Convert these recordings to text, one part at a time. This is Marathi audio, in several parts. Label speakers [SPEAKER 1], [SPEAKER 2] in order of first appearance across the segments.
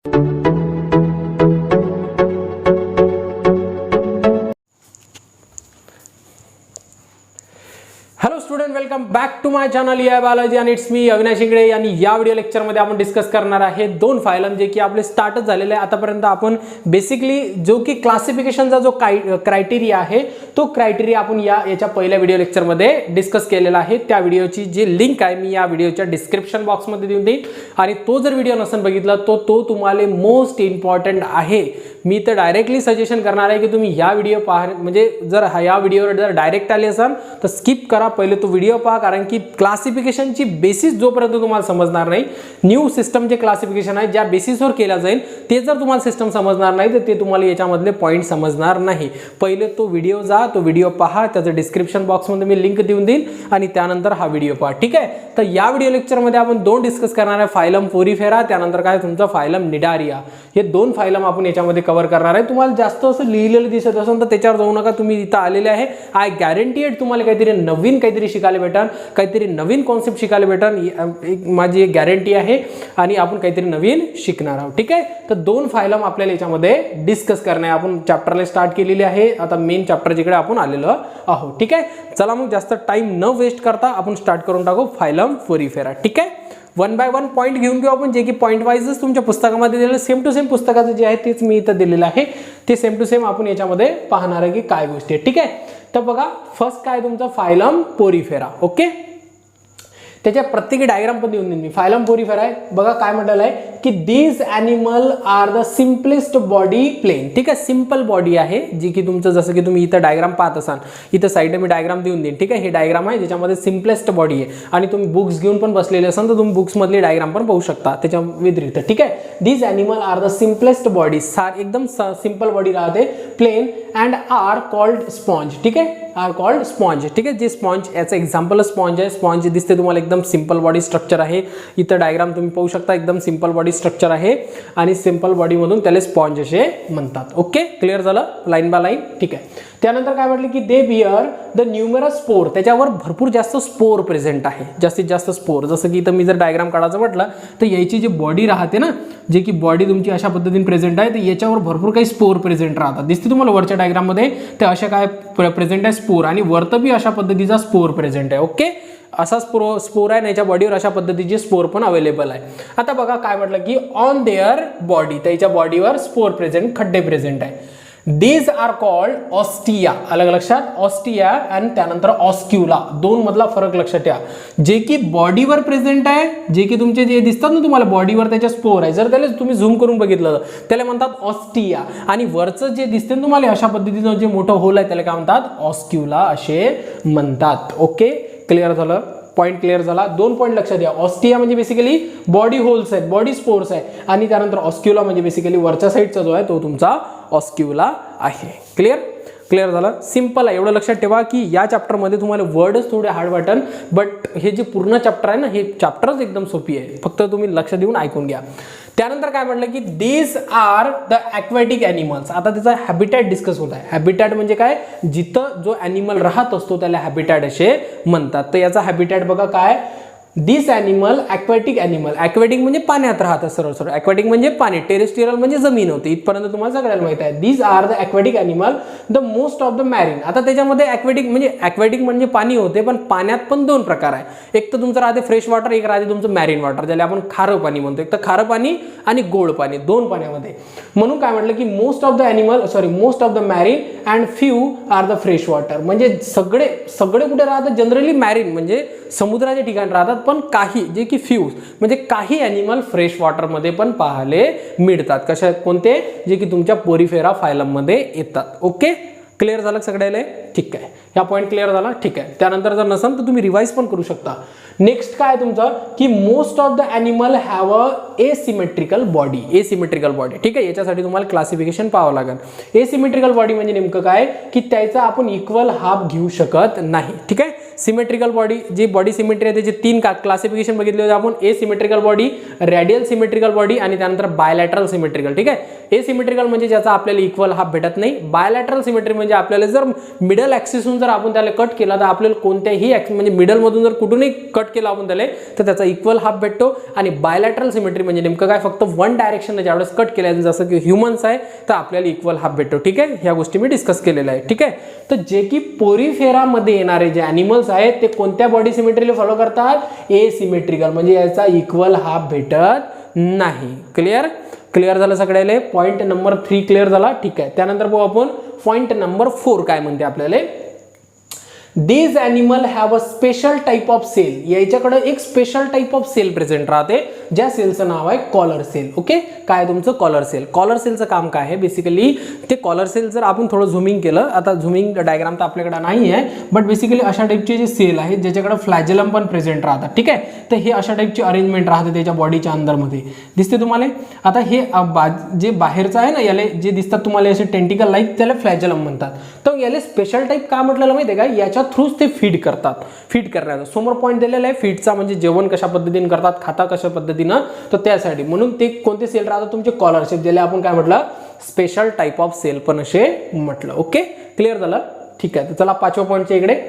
[SPEAKER 1] Hello student, welcome back to my channel या बायोलॉजी आणि इट्स मी अविनाश इंगळे. आणि या व्हिडिओ लेक्चरमध्ये आपण डिस्कस करणार आहे दोन फायलम जे की आपले स्टार्टच झालेले आहे. आतापर्यंत आपण बेसिकली जो की क्लासिफिकेशनचा जो क्रायटेरिया आहे तो क्रायटेरिया आपण याच्या पहिल्या व्हिडिओ लेक्चरमध्ये डिस्कस केलेला आहे. त्या व्हिडिओची जी लिंक आहे मी या व्हिडिओच्या डिस्क्रिप्शन बॉक्समध्ये देऊन देईन. आणि तो जर व्हिडिओ नसेल बघितला तो तुम्हाला मोस्ट इम्पॉर्टंट आहे. मी तर डायरेक्टली सजेशन करणार आहे की तुम्ही या व्हिडिओ पहा, म्हणजे जर या व्हिडिओवर जर डायरेक्ट आले असाल तर स्किप करा, पहिले तो व्हिडिओ पहा. कारण की क्लासिफिकेशनची बेसिस जोपर्यंत तुम्हाला समजणार नाही, न्यू सिस्टम जे क्लासिफिकेशन आहे ज्या बेसिसवर केला जाईल ते जर तुम्हाला सिस्टम समजणार नाही तर ते तुम्हाला याच्यामधले पॉईंट समजणार नाही. पहिले तो व्हिडिओ जा, तो व्हिडिओ पहा, त्याचं डिस्क्रिप्शन बॉक्समध्ये मी लिंक देऊन देईन आणि त्यानंतर हा व्हिडिओ पहा. ठीक आहे. तर या व्हिडिओ लेक्चरमध्ये आपण दोन डिस्कस करणार आहे, फायलम पोरीफेरा, त्यानंतर काय तुमचा फायलम निडारिया. हे दोन फायलम आपण याच्यामध्ये कव्हर करणार आहे. तुम्हाला जास्त असं लिहिलेलं दिसत असेल तर त्याच्यावर जाऊ नका, तुम्ही इथं आलेले आहे. आय गॅरंटीड तुम्हाला काहीतरी नवीन काहीतरी शिकायला भेटन, काहीतरी नवीन कॉन्सेप्ट शिकायला भेटन, माझी एक गॅरंटी आहे. आणि आपण काहीतरी नवीन शिकणार आहोत. ठीक आहे. तर दोन फायलम आपल्याला याच्यामध्ये डिस्कस करणे, आपण चॅप्टरला स्टार्ट केलेली आहे. आता मेन चॅप्टर जिकडे आपण आलेलो आहोत. ठीक आहे. चला मग जास्त टाइम न वेस्ट करता आपण स्टार्ट करून टाकू फायलम पोरीफेरा. ठीक आहे. वन बाय वन पॉईंट घेऊन घेऊ आपण, जे की पॉईंट वाईजच तुमच्या पुस्तकामध्ये दिलेलं सेम टू सेम पुस्तकाचं जे आहे तेच मी इथं दिलेलं आहे. ते सेम टू सेम आपण याच्यामध्ये पाहणार आहे की काय गोष्टी आहे. ठीक आहे. तर बघा, फर्स्ट काय तुमचा फायलम पोरीफेरा. ओके. त्याच्या प्रत्येक डायग्राम पण देऊन देईन मी. फायलम पोरीफेरा आहे बघा, काय म्हटलेलं आहे की these animal are the simplest body plane. ठीक आहे. सिंपल बॉडी आहे जी की तुमचं, जसं की तुम्ही इथं डायग्राम पाहत असाल, इथं साईडला मी डायग्राम देऊन देईन. ठीक आहे. हे डायग्राम आहे ज्याच्यामध्ये सिम्पलेस्ट बॉडी आहे. आणि तुम्ही बुक्स घेऊन पण बसलेले असाल तर तुम्ही बुक्समधले डायग्राम पण पाहू शकता त्याच्या व्यतिरिक्त. ठीक आहे. These animal are the simplest body, एकदम सिंपल बॉडी राहते, plane, and are called sponge. ठीक आहे. Are called sponge. ठीक आहे. जे स्पॉन्ज, याचं एक्झाम्पल स्पॉन्ज आहे. स्पॉन्ज दिसते तुम्हाला, एकदम सिंपल बॉडी स्ट्रक्चर आहे. इथं डायग्राम तुम्ही पाहू शकता, एकदम सिंपल बॉडी स्ट्रक्चर आहे आणि सिंपल बॉडी मधून त्याला स्पॉन्ज असे म्हणतात. ओके. क्लिअर झालं लाईन बाय लाईन. ठीक आहे. त्यानंतर काय म्हटलं की दे बिअर द न्यूमरस स्पोर, त्याच्यावर भरपूर जास्त स्पोर प्रेझेंट आहे, जास्तीत जास्त स्पोर. जसं की इथं मी जर डायग्राम काढायचं म्हटलं तर याची जी बॉडी राहते ना, जे की बॉडी तुमची अशा पद्धतीने प्रेझेंट आहे, तर याच्यावर भरपूर काही स्पोर प्रेझेंट राहतात. दिसते तुम्हाला वरच्या डायग्राममध्ये, ते अशा काय प्रेझेंट आहे स्पोर, आणि वरतं बी अशा पद्धतीचा स्पोर प्रेझेंट आहे. ओके. असा स्पोर आहे, याच्या बॉडीवर अशा पद्धतीचे स्पोर पण अवेलेबल आहे. आता बघा काय म्हटलं की ऑन देअर बॉडी, त्याच्या बॉडीवर स्पोर प्रेझेंट, खड्डे प्रेझेंट आहे. These are called ostia. अलग लक्षात, ऑस्टिया आणि त्यानंतर ऑस्क्युला, दोन मधला फरक लक्षात ठेवा. जे की बॉडीवर प्रेझेंट आहे, जे की तुमचे जे दिसतात ना तुम्हाला बॉडीवर त्याच्या स्पोर आहे, जर त्याला तुम्ही झूम करून बघितलं त्याला म्हणतात ऑस्टिया. आणि वरचं जे दिसते ना तुम्हाला अशा पद्धतीनं जे मोठं होल आहे त्याला काय म्हणतात, ऑस्क्युला असे म्हणतात. ओके. क्लिअर झालं, पॉईंट क्लिअर झाला. दोन पॉईंट लक्षात द्या. ऑस्टिया म्हणजे बेसिकली बॉडी होल्स आहेत, बॉडी स्पोर्स आहे, आणि त्यानंतर ऑस्क्युला म्हणजे बेसिकली वरच्या साईडचा जो आहे तो तुमचा ऑस्क्युला आहे. क्लिअर. क्लिअर झालं. सिंपल आहे, एवढं लक्षात ठेवा की या चॅप्टरमध्ये तुम्हाला वर्डच थोडे हार्ड वाटेल, बट हे जे पूर्ण चॅप्टर आहे ना, हे चॅप्टरच एकदम सोपी आहे, फक्त तुम्ही लक्ष देऊन ऐकून घ्या. त्यानंतर काय म्हटलं की these are the aquatic animals. आता त्याचा हॅबिटॅट डिस्कस होत आहे. हॅबिटॅट म्हणजे काय, जिथं जो ॲनिमल राहत असतो त्याला हॅबिटॅट असे म्हणतात. तर याचा हॅबिटॅट बघा काय, दिस ॲनिमल, ॲक्वॅटिक ॲनिमल. ॲक्वॅटिक म्हणजे पाण्यात राहतात, सरळ सरळ ॲक्वॅटिक म्हणजे पाणी, टेरेस्ट्रियल म्हणजे जमीन होते, इथपर्यंत तुम्हाला सगळ्याला माहिती आहे. These are the aquatic animal the most of the marine. आता त्याच्यामध्ये ॲक्वॅटिक म्हणजे पाणी होते, पण पाण्यात पण दोन प्रकार आहे. एक तर तुमचं राहते फ्रेश वॉटर, एक राहते तुमचं मॅरिन वॉटर, ज्याला आपण खारं पाणी म्हणतो. एक तर खारं पाणी आणि गोड पाणी, दोन पाण्यामध्ये. म्हणून काय म्हटलं की most of the marine and few are the fresh water. म्हणजे सगळे कुठे राहतात, जनरली मॅरिन म्हणजे समुद्राच्या ठिकाणी राहतात, पण काही जे की फ्यू म्हणजे काही ॲनिमल फ्रेश वॉटरमध्ये पण पाहायला मिळतात. कशा, कोणते, जे की तुमच्या पोरीफेरा फायलममध्ये येतात. ओके. क्लिअर झालं सगळ्याला. ठीक आहे. या पॉईंट क्लिअर झाला. ठीक आहे. त्यानंतर जर नसेल तर तुम्ही रिवाइज पण करू शकता. नेक्स्ट काय तुमचं की most of the animal have a asymmetrical body. Asymmetrical body. ठीक आहे. याच्यासाठी तुम्हाला क्लासिफिकेशन पाहावं लागेल. एसिमेट्रिकल बॉडी म्हणजे नेमकं काय की त्याचा आपण इक्वल हाफ घेऊ शकत नाही. ठीक आहे. सिमेट्रिकल बॉडी, जी बॉडी सिमेट्री आहे त्याचे 3 क्लासिफिकेशन बघितले होते आपण, ए symmetrical body, radial symmetrical body आणि त्यानंतर बायलॅटरल सिमेट्रिकल. ठीक आहे, ए सिमेट्रिकल म्हणजे ज्याचा आपल्याला इक्वल हाफ भेटत नाही. बायलॅटरल सिमेट्री म्हणजे आपल्याला जर मिडल ॲक्सिसहून जर आपण त्याला कट केला तर आपल्याला कोणत्याही म्हणजे मिडल मधून जर कुठूनही कट केला आपण त्याला तर त्याचा इक्वल हाफ भेटतो. आणि बायलॅटरल सिमेट्री म्हणजे नेमकं काय, फक्त वन डायरेक्शन ज्यावेळेस कट केलं जसं की ह्युमन्स आहे तर आपल्याला इक्वल हाफ भेटतो. ठीक आहे, ह्या गोष्टी मी डिस्कस केलेल्या आहे. ठीक आहे, तर जे की पोरीफेरा मध्ये येणारे जे ॲनिमल्स आहेत ते कोणत्या बॉडी सिमेट्रीला फॉलो करतात, ए सिमेट्रिकल म्हणजे याचा इक्वल हाफ भेटत नाही. क्लिअर झालं सगळ्याला. पॉईंट नंबर 3 क्लिअर झाला. ठीक आहे, त्यानंतर बघू आपण पॉईंट नंबर 4 काय म्हणते आपल्याला. These animal have a special type of cell. याच्याकडे एक special type of cell present राहते, ज्या सेलचं नाव आहे कॉलर सेल. ओके, काय तुमचं कॉलर सेल. कॉलर सेलचं काम काय आहे बेसिकली, ते कॉलर सेल जर आपण थोडं झूमिंग केलं, आता झूमिंग डायग्राम तर आपल्याकडे नाही आहे, बट बेसिकली अशा टाइपचे जे सेल आहेत ज्याच्याकडे फ्लॅजेलम पण प्रेझेंट राहतात. ठीक आहे, तर हे अशा टाइपची अरेंजमेंट राहते त्याच्या बॉडीच्या अंदरमध्ये दिसते तुम्हाला. आता हे जे बाहेरचं आहे ना, याला जे दिसतात तुम्हाला असे टेंटिकल लाईक, त्याला फ्लॅजेलम म्हणतात. तर याला स्पेशल टाइप का म्हटलेलं माहिती आहे का, याच्या थ्रूच ते फीड करण्याचा समोर पॉईंट दिलेला आहे फीडचा, म्हणजे जेवण कशा पद्धतीने करतात, खाता कशा पद्धतीनं, तर त्यासाठी म्हणून ते कोणते सेल राहतात तुमचे कॉलर सेल, ज्याला आपण काय म्हटलं स्पेशल टाइप ऑफ सेल पण असे म्हटलं. ओके, क्लिअर झालं. ठीक आहे, तर चला 5व्या पॉईंटच्या इकडे.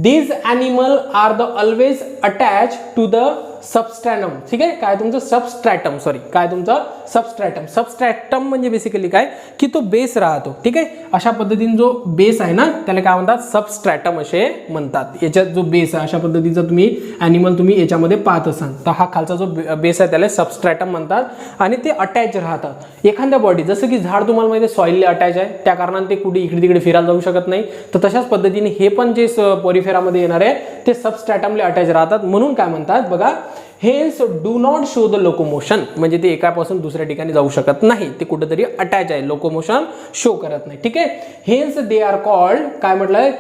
[SPEAKER 1] These animal are the always attached to the सबस्ट्रॅटम. ठीक आहे, काय तुमचं सबस्ट्रॅटम, काय तुमचं सबस्ट्रॅटम म्हणजे बेसिकली काय की तो बेस राहतो. ठीक आहे, अशा पद्धतीने जो बेस आहे ना त्याला काय म्हणतात, सबस्ट्रॅटम असे म्हणतात. याच्यात जो बेस आहे अशा पद्धतीचा तुम्ही ॲनिमल तुम्ही याच्यामध्ये पाहत असाल तर हा खालचा जो बेस आहे त्याला सबस्ट्रॅटम म्हणतात. आणि ते अटॅच राहतात एखाद्या बॉडी, जसं की झाड तुम्हाला माहिती आहे सॉइलला अटॅच आहे, त्या कारणाने ते कुठे इकडे तिकडे फिरायला जाऊ शकत नाही. तर तशाच पद्धतीने हे पण जे पोरीफेरामध्ये येणार आहे ते सबस्ट्रॅटमला अटॅच राहतात. म्हणून काय म्हणतात बघा, hence do not show the locomotion, म्हणजे ते एकापासून दुसऱ्या ठिकाणी जाऊ शकत नाही, ते कुठेतरी अटॅच आहे, लोकोमोशन शो करत नाही. ठीक आहे, हेन्स दे आर कॉल्ड काय म्हटलंय,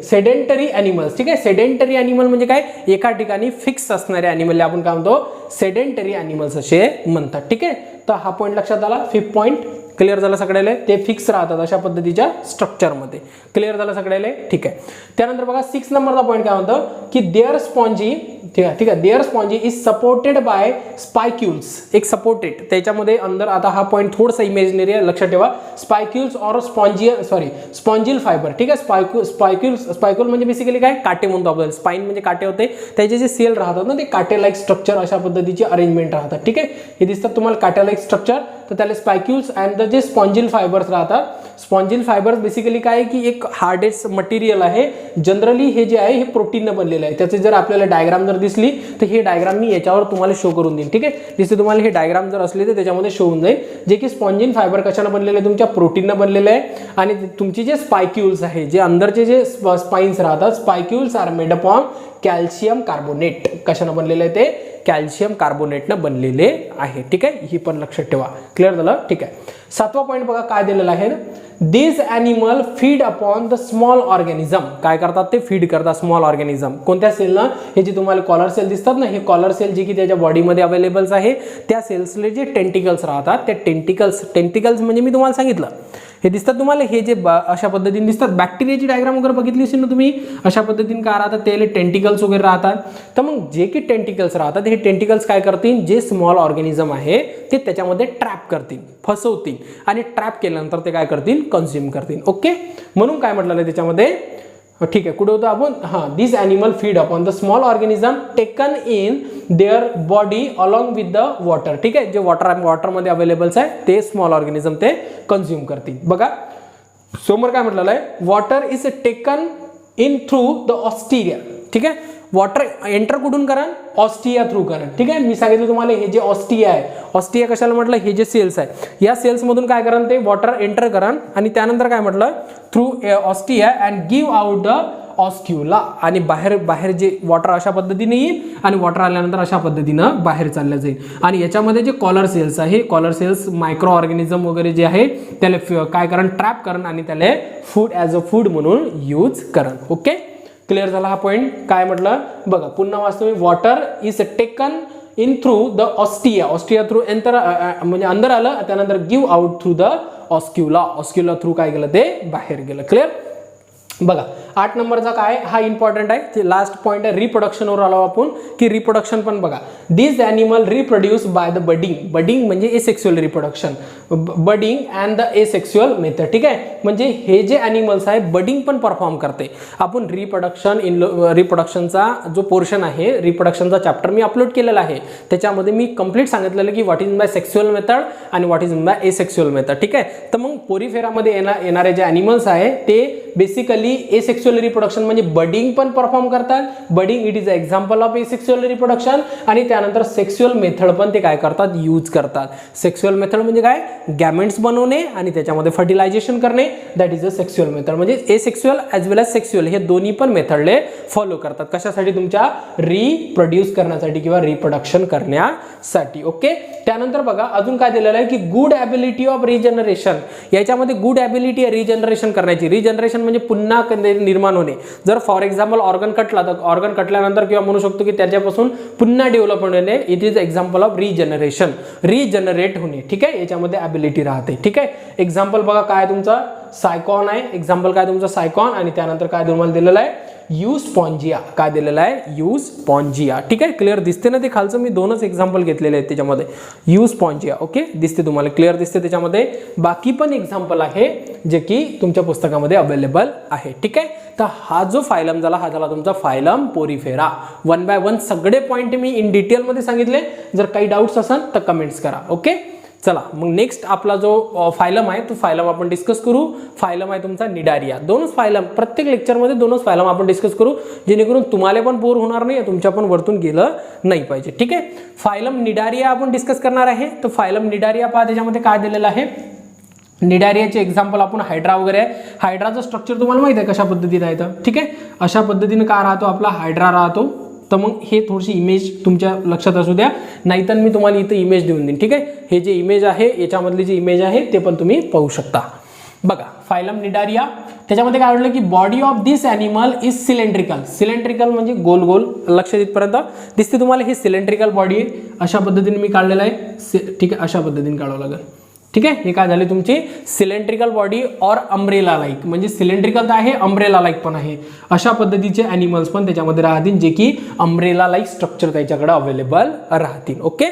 [SPEAKER 1] सेडेंटरी ॲनिमल्स. ठीक आहे, सेडेंटरी ॲनिमल म्हणजे काय, एका ठिकाणी फिक्स असणारे ॲनिमल आपण काय म्हणतो, सेडेंटरी ॲनिमल्स असे म्हणतात. ठीक आहे, तर हा पॉईंट लक्षात आला. 5th पॉईंट क्लिअर झालं सगळ्याला, ते फिक्स राहतात अशा पद्धतीच्या स्ट्रक्चरमध्ये. क्लिअर झालं सगळ्याला. ठीक आहे, त्यानंतर बघा 6 नंबरचा पॉईंट काय म्हणतो की देअर स्पॉन्जी. ठीक आहे, their spongy is supported by spicules. एक सपोर्टेड त्याच्यामध्ये अंदर, आता हा पॉईंट थोडासा इमेजिनरी आहे लक्षात ठेवा, स्पायक्यूल्स और स्पॉन्जिल फायबर. ठीक आहे, स्पायक्यूल म्हणजे बेसिकली काय, काटे म्हणतो आपण, स्पाइन म्हणजे काटे होते, त्याचे जे सेल राहतात ना ते काटे लाईक स्ट्रक्चर अशा पद्धतीची अरेंजमेंट राहतात. ठीक आहे, हे दिसतात तुम्हाला काटे लाईक स्ट्रक्चर, तर त्याला स्पायक्यूल्स अँड जे स्पॉन्जिल फायबर्स राहतात. स्पॉन्जिल फायबर्स बेसिकली काय की एक हार्डेस्ट मटेरियल आहे. जनरली हे जे आहे हे प्रोटीननं बनलेलं आहे. त्याचे जर आपल्याला डायग्राम जर दिसली तर हे डायग्राम मी याच्यावर तुम्हाला शो करून देईन. ठीक आहे, दिसते तुम्हाला हे डायग्राम जर असले तर त्याच्यामध्ये शो होऊन जाईल, जे की स्पॉन्जिल फायबर कशानं बनलेलं आहे, तुमच्या प्रोटीननं बनलेलं आहे. आणि तुमची जे स्पायक्यूल्स आहे, जे अंदरचे जे स्पाइन्स राहतात, spicules are made up on calcium carbonate. कशानं बनलेलं आहे ते, कॅल्शियम कार्बोनेटनं बनलेले आहे. ठीक आहे, ही पण लक्षात ठेवा. क्लिअर झालं. ठीक आहे, 7वा पॉईंट बघा काय दिलेला आहे, this animal feed upon the small organism. काय करतात ते, फीड करतात स्मॉल ऑर्गॅनिझम. कोणत्या सेलना, हे जे तुम्हाला कॉलर सेल दिसतात ना, हे कॉलर सेल जे की त्याच्या बॉडीमध्ये अवेलेबल्स आहे, त्या सेल्सले जे टेंटिकल्स राहतात, त्या टेंटिकल्स म्हणजे मी तुम्हाला सांगितलं हे दिसतात तुम्हाला, हे जे अशा पद्धतीने दिसतात. बॅक्टेरियाची डायग्राम वगैरे बघितली असेल ना तुम्ही, अशा पद्धतीने काय राहतात, त्याला टेंटिकल्स वगैरे राहतात. तर मग जे की टेंटिकल्स राहतात, हे टेंटिकल्स काय करतील, जे स्मॉल ऑर्गॅनिझम आहे ते त्याच्यामध्ये ट्रॅप करतील, फसवतील, आणि ट्रॅप केल्यानंतर ते काय करतील, कन्झ्युम करतील. ओके, म्हणून काय म्हटलं आहे त्याच्यामध्ये, ठीक आहे, कुठे होतं आपण, हां, this animal feed upon the small organism taken in their body along with the water. ठीक आहे, जे वॉटरमध्ये अवेलेबल्स आहे ते स्मॉल ऑर्गॅनिझम ते कन्झ्युम करतील. बघा समोर काय म्हटलेलं आहे, water is taken in through the Austria. ठीक आहे, वॉटर एंटर कुठून करण, ऑस्ट्रिया थ्रू करण. ठीक आहे, मी सांगितलं तुम्हाला हे जे ऑस्ट्रिया आहे, ऑस्ट्रिया कशाला म्हटलं, हे जे सेल्स आहे या सेल्समधून काय करण, ते वॉटर एंटर करण, आणि त्यानंतर काय म्हटलं, through ostia and give out the oscula. आणि बाहेर जे वॉटर अशा पद्धतीने येईल आणि वॉटर आल्यानंतर अशा पद्धतीनं बाहेर चाललं जाईल. आणि याच्यामध्ये जे कॉलर सेल्स आहे, कॉलर सेल्स मायक्रो ऑर्गॅनिझम वगैरे जे आहे त्याला काय करण, ट्रॅप करण, आणि त्याला फूड ॲज अ फूड म्हणून यूज करण. ओके, क्लिअर झाला हा पॉईंट. काय म्हटलं बघा, पुन्हा वाचतो मी, water is taken in through the ostia through enter म्हणजे अंदर आलं, त्यानंतर give out through the oscula through काय गेलं ते बाहेर गेलं. क्लिअर. बघा 8 नंबरचा काय हा इम्पॉर्टंट आहे, लास्ट पॉईंट आहे रिप्रोडक्शनवर आलो आपण की रिप्रोडक्शन पण बघा. This animal reproduce by the budding. Budding म्हणजे asexual reproduction, budding and the asexual method. ठीक आहे, म्हणजे हे जे ॲनिमल्स आहे बडिंग पण परफॉर्म करते. आपण रिप्रोडक्शनचा जो पोर्शन आहे, रिप्रोडक्शनचा चॅप्टर मी अपलोड केलेला आहे, त्याच्यामध्ये मी कंप्लीट सांगितलेलं की what is by sexual method आणि what is by asexual method. ठीक आहे, तर मग पोरीफेरामध्ये येणारे जे ॲनिमल्स आहे ते बेसिकली एसेक्सुअल रिप्रोडक्शन म्हणजे बडिंग पण परफॉर्म करतात. Budding it is a example of asexual reproduction. आणि त्यानंतर सेक्सुअल मेथड पण ते काय करतात, यूज करतात. सेक्सुअल मेथड म्हणजे काय, गॅमेट्स बनवणे आणि त्याच्यामध्ये फर्टिलायझेशन करणे, that is a sexual method. म्हणजे एसेक्सुअल ॲज वेल एज सेक्सुअल हे दोन्ही पण मेथडले फॉलो करतात. कशासाठी, तुमच्या रिप्रोड्यूस करण्यासाठी किंवा रिप्रोडक्शन करण्यासाठी. ओके, त्यानंतर बघा अजून काय दिलेलं आहे की गुड ॲबिलिटी ऑफ रिजनरेशन. याच्यामध्ये गुड ॲबिलिटी आहे रिजनरेशन करण्याची. रिजनरेशन म्हणजे पुन्हा निर्माण होणे. जर फॉर एक्झाम्पल ऑर्गन कटला तर ऑर्गन कटल्यानंतर किंवा म्हणू शकतो की त्याच्यापासून पुन्हा डेव्हलप होणे, it is example of regeneration, regenerate होणे. ठीक आहे, याच्यामध्ये ॲबिलिटी राहते. ठीक आहे, एक्झाम्पल बघा काय तुमचा सायकॉन आहे, एक्झाम्पल काय तुमचा सायकॉन आणि त्यानंतर काय तुम्हाला दिलेलं आहे यूस्पॉन्जिया. काय दिलेलं आहे यूस्पॉन्जिया. ठीक आहे, क्लिअर दिसते ना ते खालचं, मी दोनच एक्झाम्पल घेतलेले आहेत त्याच्यामध्ये. यूस्पॉन्जिया ओके दिसते तुम्हाला, क्लिअर दिसते त्याच्यामध्ये. बाकी पण एक्झाम्पल आहे जे की तुमच्या पुस्तकामध्ये अवेलेबल आहे. ठीक आहे, तर हा जो फायलम झाला हा झाला तुमचा फायलम पोरीफेरा. 1 बाय 1 सगळे पॉईंट मी इन डिटेलमध्ये सांगितले. जर काही डाऊट्स असेल तर कमेंट्स करा. ओके, चला मग नेक्स्ट आपला जो फायलम आहे तो फायलम आपण डिस्कस करू. फायलम आहे तुमचा निडारिया. दोनच फायलम, प्रत्येक लेक्चरमध्ये दोनच फायलम आपण डिस्कस करू, जेणेकरून तुम्हाला पण बोर होणार नाही, तुमच्या पण वरतून गेलं नाही पाहिजे. ठीक आहे, फायलम निडारिया आपण डिस्कस करणार आहे. तर फायलम निडारिया पहा, त्याच्यामध्ये काय दिलेलं आहे, निडारियाचे एक्झाम्पल आपण हायड्रा वगैरे आहे. हायड्राचं स्ट्रक्चर तुम्हाला माहिती आहे कशा पद्धतीने आहे तर. ठीक आहे, अशा पद्धतीने काय राहतो आपला हायड्रा राहतो. तर मग हे थोडीशी इमेज तुमच्या लक्षात असू द्या, नाहीतर मी तुम्हाला इथं इमेज देऊन देईन. ठीक आहे, हे जे इमेज आहे याच्यामधली जी इमेज आहे ते पण तुम्ही पाहू शकता. बघा फायलम निडारिया, त्याच्यामध्ये काय म्हटलं की body of this animal is cylindrical. Cylindrical म्हणजे गोल गोल, लक्ष इथपर्यंत दिसते तुम्हाला. हे सिलेंड्रिकल बॉडी आहे, अशा पद्धतीने मी काढलेलं आहे. ठीक आहे, अशा पद्धतीने काढावं लागेल. ठीक आहे, हे काय झाले तुमची सिलेंड्रिकल बॉडी और अम्ब्रेला लाईक. म्हणजे सिलेंड्रिकल तर आहे, अम्ब्रेला लाईक पण आहे. अशा पद्धतीचे ॲनिमल्स पण त्याच्यामध्ये राहतील जे की अम्ब्रेला लाईक स्ट्रक्चर त्याच्याकडे अवेलेबल राहतील. ओके,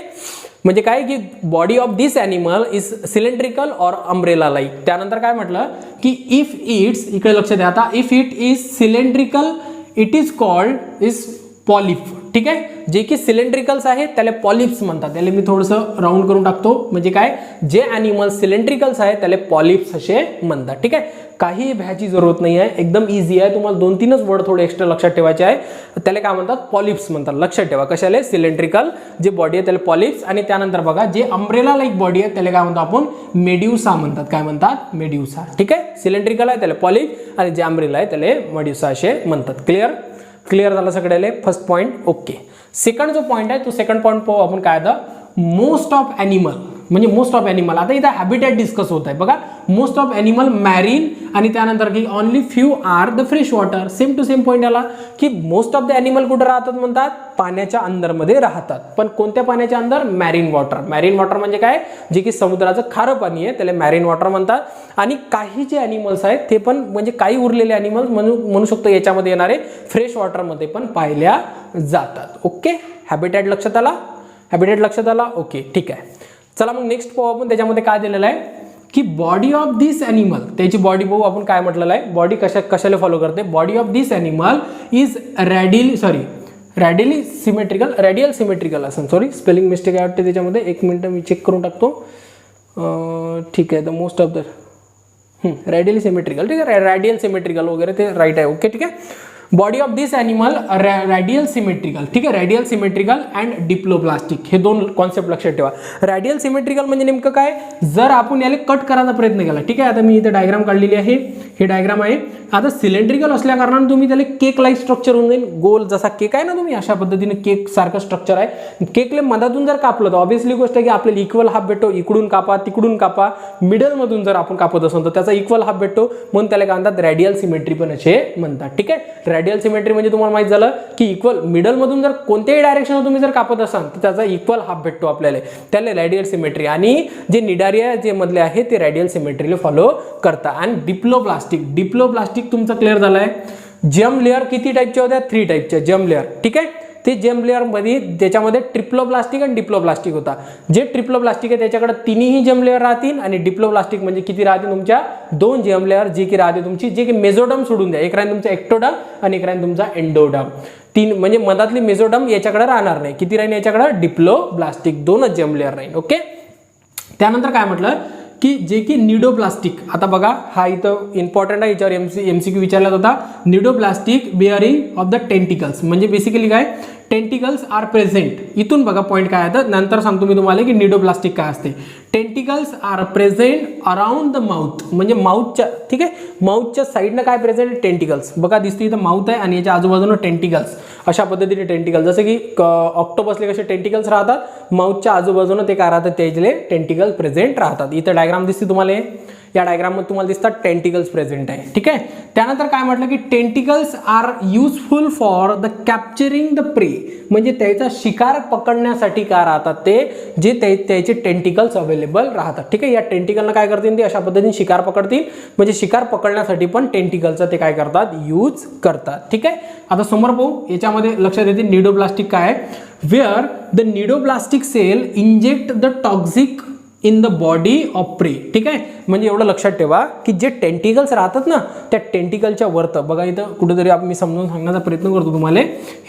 [SPEAKER 1] म्हणजे काय की body of this animal is cylindrical और अम्ब्रेला लाईक. त्यानंतर काय म्हटलं की इफ इट्स, इकडे लक्ष द्या आता, if it is cylindrical it is called is polyp. ठीक आहे, जे की सिलेंड्रिकल्स आहे त्याला पॉलिप्स म्हणतात. त्याला मी थोडंसं राऊंड करून टाकतो. म्हणजे काय, जे ॲनिमल्स सिलेंड्रिकल्स आहे त्याला पॉलिप्स असे म्हणतात. ठीक आहे, काही भ्याची जरूरत नाही आहे, एकदम इझी आहे. तुम्हाला 2-3च वर्ड थोडे एक्स्ट्रा लक्षात ठेवायचे आहे. त्याला काय म्हणतात, पॉलिप्स म्हणतात. लक्षात ठेवा कशाले, सिलेंड्रिकल जे बॉडी आहे त्याला पॉलिप्स. आणि त्यानंतर बघा जे अम्ब्रेला लाईक बॉडी आहे त्याला काय म्हणतो आपण, मेड्युसा म्हणतात. काय म्हणतात, मेड्युसा. ठीक आहे, सिलेंड्रिकल आहे त्याला पॉलिप्स आणि जे अम्ब्रेला आहे त्याला मेड्युसा असे म्हणतात. क्लिअर, क्लिअर झालं सगळ्याला. First point okay. सेकंड जो पॉईंट आहे तो सेकंड पॉईंट पाहू आपण काय आहे, मोस्ट ऑफ ॲनिमल. म्हणजे मोस्ट ऑफ ॲनिमल, आता इथं हॅबिटॅट डिस्कस होत आहे बघा. मोस्ट ऑफ ॲनिमल मॅरीन आणि त्यानंतर की only few are the fresh water. Same to same point आला की मोस्ट ऑफ द ॲनिमल कुठं राहतात म्हणतात, पाण्याच्या अंदरमध्ये राहतात. पण कोणत्या पाण्याच्या अंदर, मॅरीन वॉटर. मॅरीन वॉटर म्हणजे काय, जे की समुद्राचं खारं पाणी आहे त्याला मॅरीन वॉटर म्हणतात. आणि काही जे ॲनिमल्स आहेत ते पण म्हणजे काही उरलेले ॲनिमल्स म्हणू शकतो याच्यामध्ये येणारे फ्रेश वॉटरमध्ये पण पाहिल्या जातात. ओके, हॅबिटॅट लक्षात आला, हॅबिटॅट लक्षात आला. ओके ठीक आहे, चला मग नेक्स्ट पाहू आपण. त्याच्यामध्ये काय दिलेलं आहे की बॉडी ऑफ दिस ॲनिमल, त्याची बॉडी पाहू आपण काय म्हटलेलं आहे, बॉडी कशाला फॉलो करते. Body of this animal is radial symmetrical असं, सॉरी स्पेलिंग मिस्टेक आहे वाटते त्याच्यामध्ये. एक मिनटं मी चेक करून टाकतो. ठीक आहे, the most of the radial symmetrical. ठीक आहे, रॅडियल सिमेट्रिकल वगैरे ते राईट आहे. ओके ठीक आहे, body of this animal radial symmetrical. ठीक आहे, रॅडियल सिमेट्रिकल अँड डिप्लोप्लास्टिक हे दोन कॉन्सेप्ट लक्षात ठेवा. रॅडियल सिमेट्रिकल म्हणजे नेमकं काय, जर आपण याला कट करायचा प्रयत्न केला. ठीक आहे, आता मी इथे डायग्राम काढलेली आहे, हे डायग्राम आहे. आता सिलेंड्रिकल असल्या कारणाने तुम्ही त्याला केक लाईक स्ट्रक्चर होऊन जाईल. गोल जसा केक आहे ना, तुम्ही अशा पद्धतीने केक सारखं स्ट्रक्चर आहे. केकले मधातून जर कापलं तर ऑब्व्हियसली गोष्ट आहे की आपल्याला इक्वल हाफ भेटतो. इकडून कापा तिकडून कापा, मिडलमधून जर आपण कापत असेल तर त्याचा इक्वल हाफ भेटतो. म्हणून त्याला काय म्हणतात, रॅडियल सिमेट्री पण असे म्हणतात. ठीक आहे, रॅडियल सिमेट्री म्हणजे तुम्हाला माहित झालं की इक्वल मिडलमधून जर कोणत्याही डायरेक्शन तुम्ही जर कापत असाल तर त्याचा इक्वल हाफ भेटतो आपल्याला, त्याला रॅडियल सिमेट्री. आणि जे निडारिया जे मधले आहे ते रॅडियल सिमेट्रीला फॉलो करतात. आणि डिप्लोप्लास्टिक तुमचा क्लिअर झालाय. जर्म लेअर किती टाईपच्या होत्या? 3 टाईपच्या जर्म लेअर. ठीक आहे, ते जर्म लेअर मध्ये त्याच्यामध्ये ट्रिप्लोप्लास्टिक आणि डिप्लोप्लास्टिक होता. जे ट्रिप्लोप्लास्टिक आहे त्याच्याकडे तिन्ही जर्म लेअर राहतील आणि डिप्लोप्लास्टिक म्हणजे किती राहते तुमच्या 2 जर्म लेअर, जे की राहते तुमची जे की मेझोडर्म सोडून द्या, एक राहील तुमचा एक्टोडर्म आणि एक राहील तुमचा एंडोडर्म. 3 म्हणजे मधातली मेझोडर्म याच्याकडे राहणार नाही. किती राहील याच्याकडे? डिप्लोप्लास्टिक 2च जर्म लेअर राहील. ओके, त्यानंतर काय म्हटलं की जे की निडोप्लास्टिक. आता बघा हा इथं इम्पॉर्टंट आहे, याच्यावर एमसीक्यू विचारला होता. Cnidoplastic bearing of the tentacles म्हणजे बेसिकली काय? Tentacles are present. इथून बघा पॉईंट काय आहे, नंतर सांगतो मी तुम्हाला की निडोप्लास्टिक काय असते. Tentacles are present around the mouth म्हणजे माउथच्या, ठीक आहे, माउथच्या साईडनं काय प्रेझेंट? टेंटिकल्स. बघा दिसते इथं माउथ आहे आणि याच्या आजूबाजूला टेंटिकल्स, अशा पद्धतीने टेंटिकल्स. जसं की ऑक्टोपसले कसे टेंटिकल्स राहतात, माउथच्या आजूबाजूला ते काय राहतात? त्याचे टेंटिकल्स प्रेझेंट राहतात. इथं डायग्राम दिसते तुम्हाला, या डायग्राम मध्ये तुम्हाला दिसतात टेंटिकल्स प्रेझेंट आहे. ठीक आहे, त्यानंतर काय म्हटलं की tentacles are useful for the capturing the prey म्हणजे त्याचा शिकार पकडण्यासाठी काय राहतात ते, जे त्याचे टेंटिकल्स अवेलेबल राहतात. ठीक आहे, या टेंटिकलला काय करतील ते अशा पद्धतीने शिकार पकडतील, म्हणजे शिकार पकडण्यासाठी पण टेंटिकलचा ते काय करतात? यूज करतात. ठीक आहे, आता समोर पाहू, याच्यामध्ये लक्षात येते निडोप्लास्टिक काय आहे. Where the nidoplastic cell inject the toxic in the body of prey. ठीक आहे, म्हणजे एवढं लक्षात ठेवा की जे टेंटिकल्स राहतात ना, त्या टेंटिकलच्या वरतं बघा इथं कुठेतरी मी समजून सांगण्याचा प्रयत्न करतो तुम्हाला.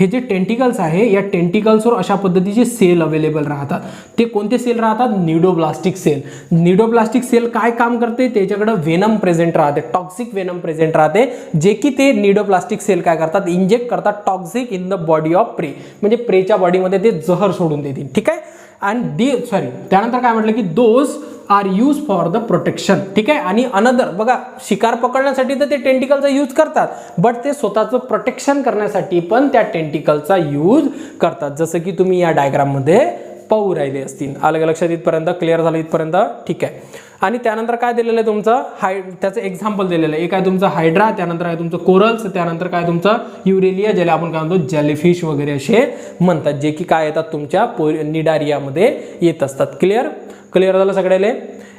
[SPEAKER 1] हे जे टेंटिकल्स आहे या टेंटिकल्सवर अशा पद्धतीचे सेल अवेलेबल राहतात. ते कोणते सेल राहतात? निडोप्लास्टिक सेल. निडोप्लास्टिक सेल काय काम करते? त्याच्याकडे वेनम प्रेझेंट राहते, टॉक्सिक वेनम प्रेझेंट राहते, जे की ते निडोप्लास्टिक सेल काय करतात? इंजेक्ट करतात toxic in the body of प्रे म्हणजे प्रेच्या बॉडीमध्ये ते जहर सोडून देतील. ठीक आहे, आणि त्यानंतर काय म्हटलं की those are use for the protection. ठीक आहे, आणि अनदर बघा शिकार पकडण्यासाठी तर ते टेंटिकलचा यूज करतात, बट ते स्वतःचं प्रोटेक्शन करण्यासाठी पण त्या टेंटिकलचा यूज करतात, जसं की तुम्ही या डायग्राम मध्ये पाहू राहिले असतील. आलं लक्षात? इथपर्यंत क्लिअर झालं इथपर्यंत? ठीक आहे, आणि त्यानंतर काय दिलेलं आहे तुमचं त्याचं एक्झाम्पल दिलेलं आहे. एक आहे तुमचं हायड्रा, त्यानंतर आहे तुमचं कोरल्स, त्यानंतर काय तुमचं युरेलिया, ज्याला आपण काय म्हणतो जेलीफिश वगैरे असे म्हणतात, जे की काय येतात तुमच्या निडारियामध्ये येत असतात. क्लिअर झालं सगळ्याले?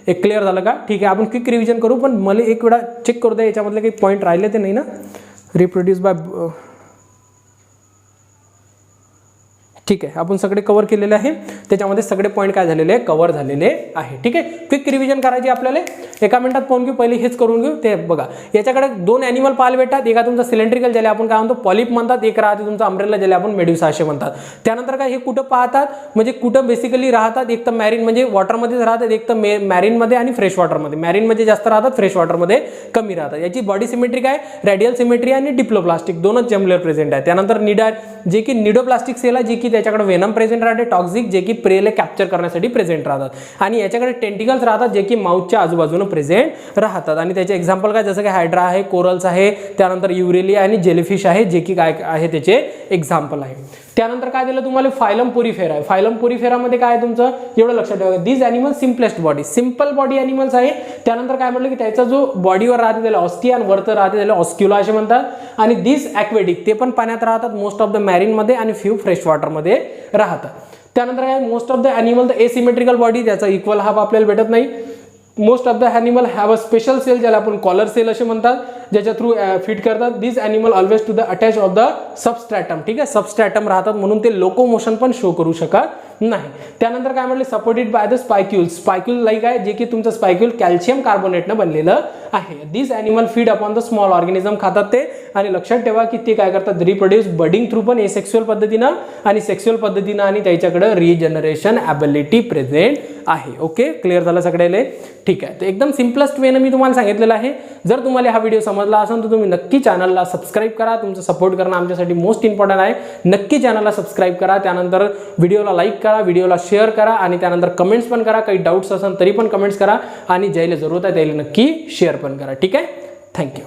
[SPEAKER 1] एक क्लिअर झालं का? ठीक आहे, आपण क्विक रिव्हिजन करू, पण मला एक वेळा चेक करू द्या याच्यामधले काही पॉईंट राहिले ते नाही ना. रिप्रोड्यूस बाय, ठीक आहे, आपण सगळे कव्हर केलेले आहे, त्याच्यामध्ये सगळे पॉईंट काय झालेले आहे? कव्हर झालेले आहे. ठीक आहे, क्विक रिव्हिजन करायची आपल्याला, एका मिनिटात पाहून घेऊ. पहिले हेच करून घेऊ. ते बघा याच्याकडे 2 ॲनिमल पाहायला भेटतात. एका तुमचा सिलेंड्रिकल, ज्याला आपण काय म्हणतो पॉलिप म्हणतात, एक राहते तुमचा अम्ब्रेला, ज्याला आपण मेड्युसा असे म्हणतात. त्यानंतर काय हे कुठं पाहतात म्हणजे कुठं बेसिकली राहतात? एक तर मॅरिन म्हणजे वॉटरमध्येच राहतात, एक तर मॅरिनमध्ये आणि फ्रेश वॉटरमध्ये. मॅरिनमध्ये जास्त राहतात, फ्रेश वॉटरमध्ये कमी राहतात. याची बॉडी सिमेट्री काय? रेडियल सिमेट्री आणि डिप्लोप्लास्टिक 2च जर्म लेअर प्रेझेंट आहे. त्यानंतर जे की निडोप्लास्टिक सेल आहे, जे की त्याच्याकडे वेनम प्रेझेंट राहते, टॉक्सिक, जे की प्रेले कॅप्चर करण्यासाठी प्रेझेंट राहतात, आणि याच्याकडे टेंटिकल्स राहतात, जे की माउथच्या आजूबाजूला प्रेझेंट राहतात. आणि त्याचे एक्झाम्पल काय? जसं की हायड्रा आहे, कोरल्स आहे, त्यानंतर युरेलिया आणि जेलीफिश आहे, जे की काय आहे त्याचे एक्झाम्पल आहे. त्यानंतर काय दिलं तुम्हाला? फायलम पोरीफेरा आहे. फायलम पोरीफेरामध्ये काय आहे तुमचं? एवढं लक्षात ठेवा, these animal simplest body, simple body animals आहे. त्यानंतर काय म्हटलं की त्याचा जो बॉडीवर राहते त्याला ऑस्टिया आणि वरतं राहते त्याला ऑस्क्युला असे म्हणतात. आणि दिस ॲक्वेटिक, ते पण पाण्यात राहतात, मोस्ट ऑफ द मॅरिनमध्ये आणि फ्यू फ्रेश वॉटरमध्ये राहतात. त्यानंतर काय? Most of the animal the asymmetrical body, त्याचा इक्वल हाफ आपल्याला भेटत नाही. Most of the animal have a special cell, ज्याला आपण कॉलर सेल असे म्हणतात, ज्याच्या थ्रू फीड करतात. This animal always to the attach of the substratum. ठीक आहे, सबस्ट्रॅटम राहतात म्हणून ते लोकोमोशन पण शो करू शकत नाही. त्यानंतर काय म्हटले? Supported by the spicules. Spicule like आहे, जे की तुमचं स्पायक्युल कॅल्शियम कार्बोनेटनं बनलेलं आहे. This animal feed upon the small organism खातात ते, आणि लक्षात ठेवा की ते काय करतात? रिप्रोड्यूस बडिंग थ्रू पण एसेक्सुअल पद्धतीनं आणि सेक्सुअल पद्धतीनं, आणि त्याच्याकडे रिजनरेशन ॲबिलिटी प्रेझेंट आहे. ओके, क्लिअर झालं सगळ्याले? ठीक आहे, तर एकदम सिम्पलेस्ट वेनं मी तुम्हाला सांगितलेलं आहे. जर तुम्हाला हा व्हिडिओ समजला असेल तर तुम्ही नक्की चॅनलला सबस्क्राईब करा. तुमचं सपोर्ट करणं आमच्यासाठी मोस्ट इम्पॉर्टंट आहे. नक्की चॅनलला सबस्क्राईब करा, त्यानंतर व्हिडिओला लाईक करा, व्हिडिओला शेअर करा, आणि त्यानंतर कमेंट्स पण करा. काही डाऊट्स असेल तरी पण कमेंट्स करा, आणि ज्याला जरूरत आहे त्याला नक्की शेअर पण करा. ठीक आहे, थँक्यू.